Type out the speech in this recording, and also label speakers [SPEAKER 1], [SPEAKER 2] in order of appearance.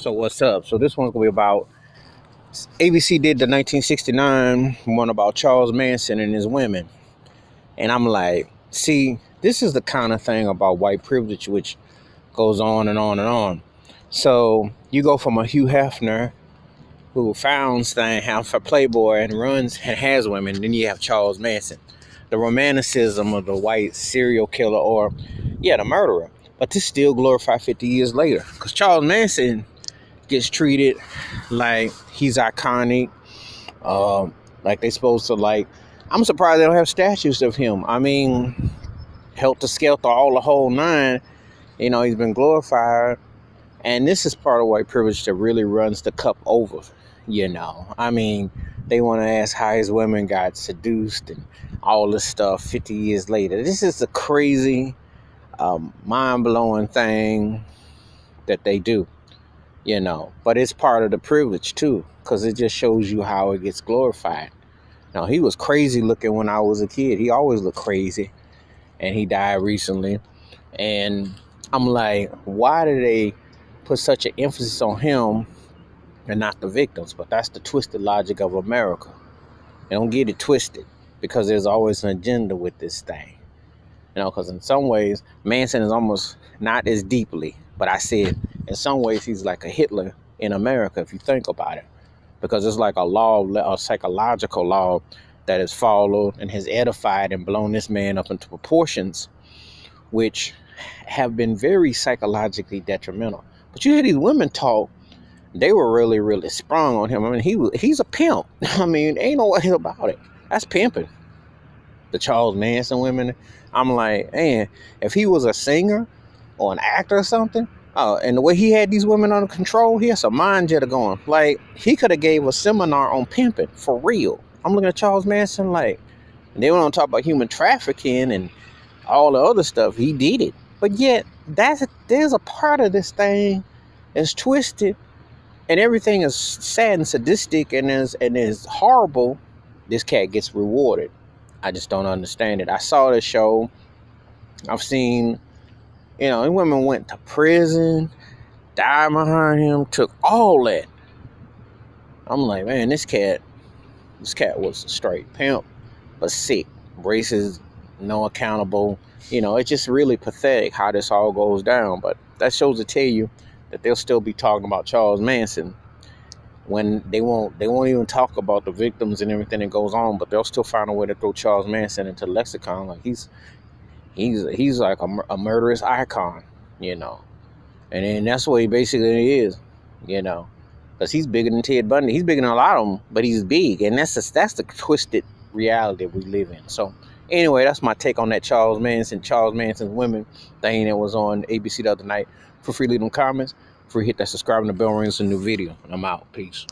[SPEAKER 1] So what's up? So this one's gonna be about ABC did the 1969 one about Charles Manson and his women, and I'm like, see, this is the kind of thing about white privilege which goes on and on and on. So you go from a Hugh Hefner who founds thing, have a Playboy and runs and has women, then you have Charles Manson, the romanticism of the white serial killer or the murderer. But this still glorified 50 years later because Charles Manson gets treated like he's iconic, like they supposed to like. I'm surprised they don't have statues of him. I mean, helter skelter, all the whole nine. You know, he's been glorified, and this is part of white privilege that really runs the cup over. You know, I mean, they want to ask how his women got seduced and all this stuff 50 years later. This is a crazy, mind-blowing thing that they do. You know, but it's part of the privilege too, because it just shows you how it gets glorified. Now, he was crazy looking when I was a kid. He always looked crazy, and he died recently. And I'm like, why do they put such an emphasis on him and not the victims? But that's the twisted logic of America. They don't get it twisted because there's always an agenda with this thing. You know, because in some ways, Manson is almost not as deeply, but I said in some ways he's like a Hitler in America if you think about it, because it's like a law, a psychological law that is followed and has edified and blown this man up into proportions which have been very psychologically detrimental. But you hear these women talk, they were really, really sprung on him. I mean, he's a pimp. I mean, ain't no way about it. That's pimping. The Charles Manson women, I'm like, man, if he was a singer or an actor or something, and the way he had these women under control, he has a mind jetter going. Like, he could have gave a seminar on pimping for real. I'm looking at Charles Manson like, and they want to talk about human trafficking and all the other stuff. He did it, but yet there's a part of this thing that's twisted, and everything is sad and sadistic and is horrible. This cat gets rewarded. I just don't understand it. I saw the show. I've seen, you know, women went to prison, died behind him, took all that. I'm like, man, this cat was a straight pimp, but sick. Racist, no accountable. You know, it's just really pathetic how this all goes down. But that shows to tell you that they'll still be talking about Charles Manson when they won't even talk about the victims and everything that goes on, but they'll still find a way to throw Charles Manson into lexicon. Like he's like a murderous icon, you know. And then that's what he basically is, you know, because he's bigger than Ted Bundy. He's bigger than a lot of them, but he's big, and that's the twisted reality we live in. So anyway, that's my take on that Charles Manson's women thing that was on ABC the other night. For free, leave them comments. Free, hit that subscribe and the bell rings a new video. And I'm out. Peace.